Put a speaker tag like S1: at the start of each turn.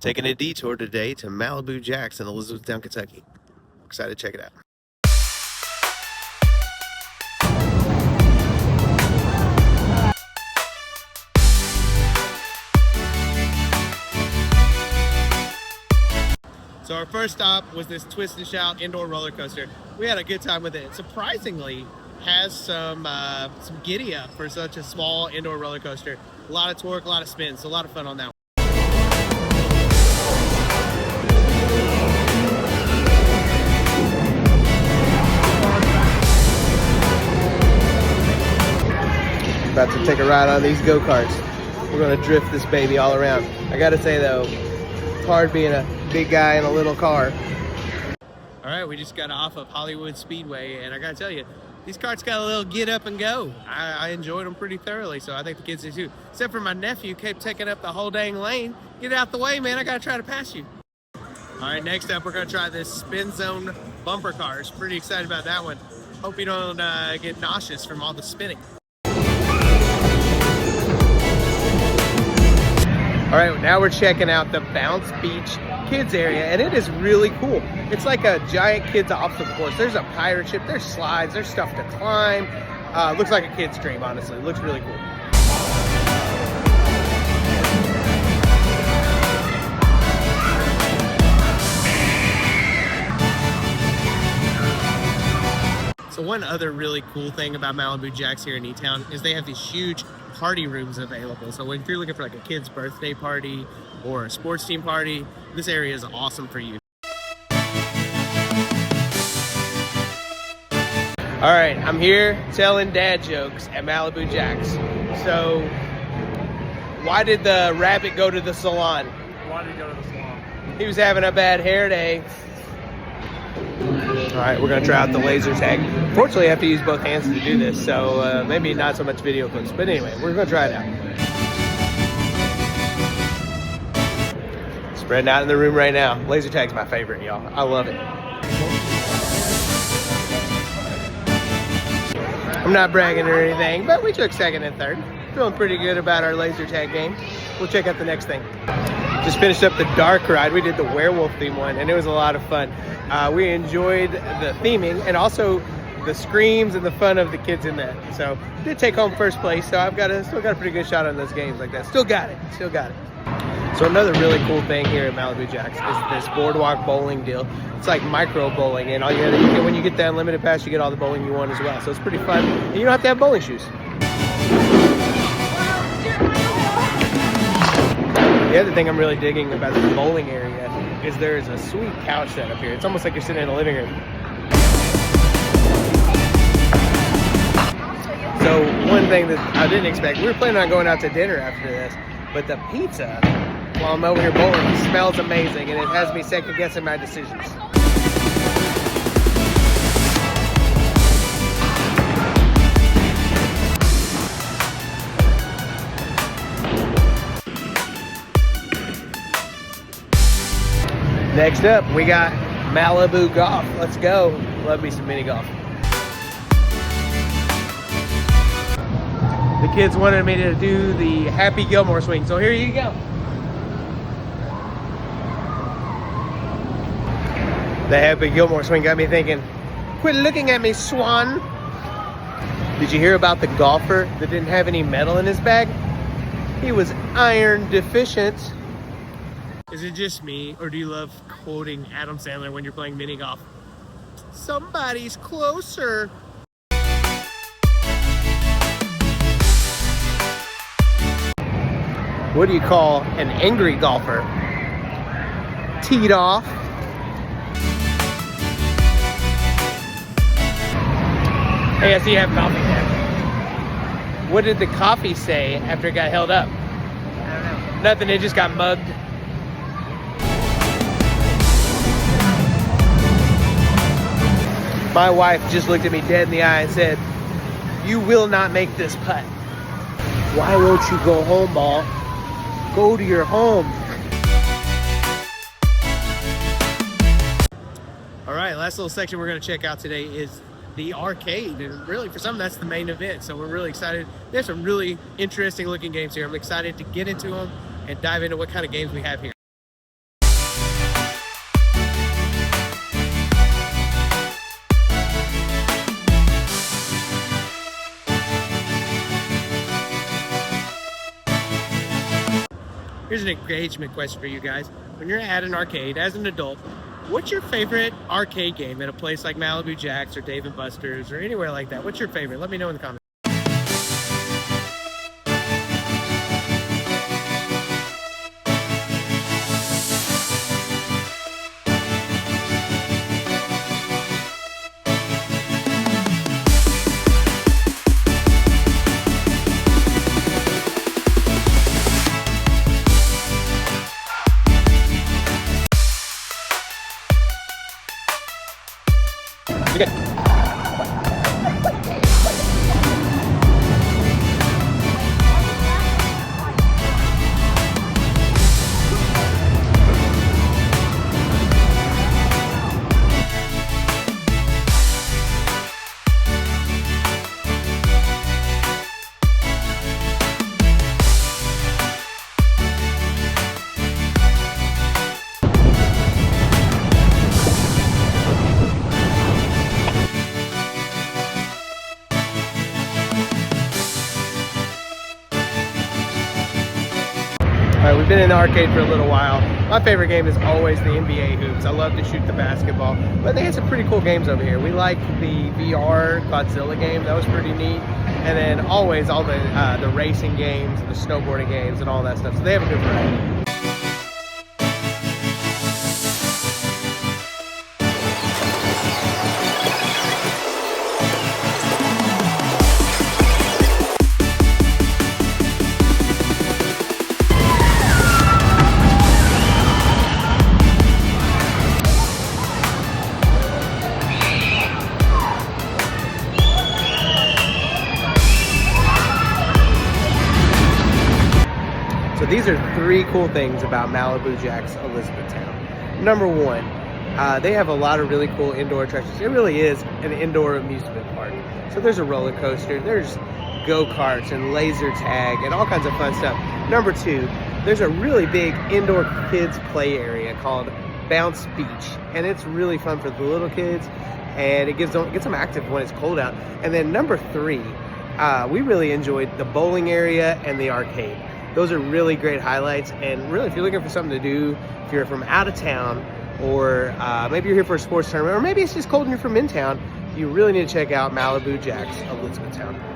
S1: Taking a detour today to Malibu Jack's in Elizabethtown, Kentucky. Excited to check it out. So our first stop was this Twist and Shout indoor roller coaster. We had a good time with it. It surprisingly has some giddy up for such a small indoor roller coaster. A lot of torque, a lot of spins, so a lot of fun on that one. About to take a ride on these go-karts. We're gonna drift this baby all around. I gotta say though, it's hard being a big guy in a little car. All right, we just got off of Hollywood Speedway, and I gotta tell you, these carts got a little get up and go. I enjoyed them pretty thoroughly, so I think the kids did too. Except for my nephew, kept taking up the whole dang lane. Get out the way, man, I gotta try to pass you. All right, next up, we're gonna try this spin zone bumper cars. Pretty excited about that one. Hope you don't get nauseous from all the spinning. All right, now we're checking out the Bounce Beach kids area, and it is really cool. It's like a giant kids obstacle course. There's a pirate ship, there's slides, there's stuff to climb. Looks like a kid's dream, honestly. It looks really cool. So one other really cool thing about Malibu Jack's here in E-Town is they have these huge party rooms available. So if you're looking for like a kid's birthday party or a sports team party, this area is awesome for you. All right, I'm here telling dad jokes at Malibu Jack's. So why did the rabbit go to the salon?
S2: Why did he go to the salon?
S1: He was having a bad hair day. All right, we're gonna try out the laser tag. Fortunately, I have to use both hands to do this, so maybe not so much video clips, but anyway, we're gonna try it out. Spreading out in the room right now. Laser tag's my favorite, y'all. I love it. I'm not bragging or anything, but we took second and third. Feeling pretty good about our laser tag game. We'll check out the next thing. Just finished up the dark ride. We did the werewolf theme one, and it was a lot of fun. We enjoyed the theming and also the screams and the fun of the kids in that. So did take home first place. So still got a pretty good shot on those games like that. Still got it. So another really cool thing here at Malibu Jack's is this boardwalk bowling deal. It's like micro bowling, and all you get when you get the unlimited pass, you get all the bowling you want as well. So it's pretty fun, and you don't have to have bowling shoes. The other thing I'm really digging about this bowling area is there is a sweet couch set up here. It's almost like you're sitting in a living room. So one thing that I didn't expect, we were planning on going out to dinner after this, but the pizza, while I'm over here bowling, smells amazing, and it has me second guessing my decisions. Next up, we got Malibu Golf. Let's go. Love me some mini golf. The kids wanted me to do the Happy Gilmore swing, so here you go. The Happy Gilmore swing got me thinking, quit looking at me, Swan. Did you hear about the golfer that didn't have any metal in his bag? He was iron deficient. Is it just me, or do you love quoting Adam Sandler when you're playing mini golf? Somebody's closer. What do you call an angry golfer? Teed off. Hey, I see you have coffee there. What did the coffee say after it got held up?
S2: I don't know.
S1: Nothing, it just got mugged. My wife just looked at me dead in the eye and said, "You will not make this putt." Why won't you go home, ball? Go to your home. All right, last little section we're gonna check out today is the arcade. And really, for some, that's the main event. So we're really excited. There's some really interesting looking games here. I'm excited to get into them and dive into what kind of games we have here. Here's an engagement question for you guys. When you're at an arcade as an adult, what's your favorite arcade game at a place like Malibu Jack's or Dave & Buster's or anywhere like that? What's your favorite? Let me know in the comments. Okay. All right, we've been in the arcade for a little while. My favorite game is always the NBA hoops. I love to shoot the basketball, but they had some pretty cool games over here. We like the VR Godzilla game. That was pretty neat. And then always all the racing games, the snowboarding games, and all that stuff. So they have a good variety. So these are three cool things about Malibu Jack's Elizabethtown. Number one, they have a lot of really cool indoor attractions. It really is an indoor amusement park. So there's a roller coaster, there's go-karts and laser tag and all kinds of fun stuff. Number two, there's a really big indoor kids play area called Bounce Beach. And it's really fun for the little kids and it gets them active when it's cold out. And then number three, we really enjoyed the bowling area and the arcade. Those are really great highlights, and really if you're looking for something to do, if you're from out of town, or maybe you're here for a sports tournament, or maybe it's just cold and you're from in town, you really need to check out Malibu Jack's Elizabethtown.